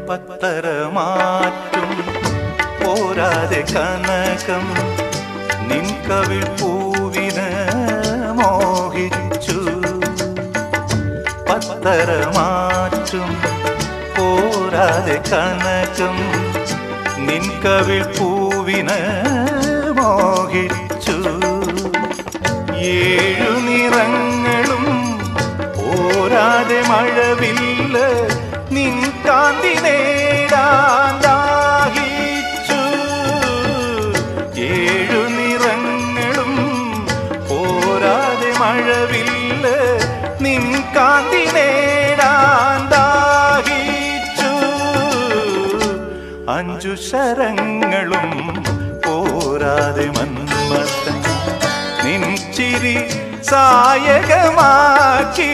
പത്തരമാറ്റും പോരാതെ കനകം നിൻ കവിൾ പൂവിന് മോഹിച്ചു. പത്തരമാറ്റും പോരാതെ കനകം നിൻ കവിൾ പൂവിന് മോഹിച്ചു. ഏഴു നിറങ്ങളും പോരാതെ മഴവില്ല നിൻ കാന്തി നേടാൻ ദാഹിച്ചു. ഏഴു നിറങ്ങളും പോരാതെ മഴവില്ല നിൻ കാന്തി നേടാൻ ദാഹിച്ചു. അഞ്ചു ശരങ്ങളും പോരാതെ മന്മഥൻ നിൻ ചിരി സായകമാക്കി.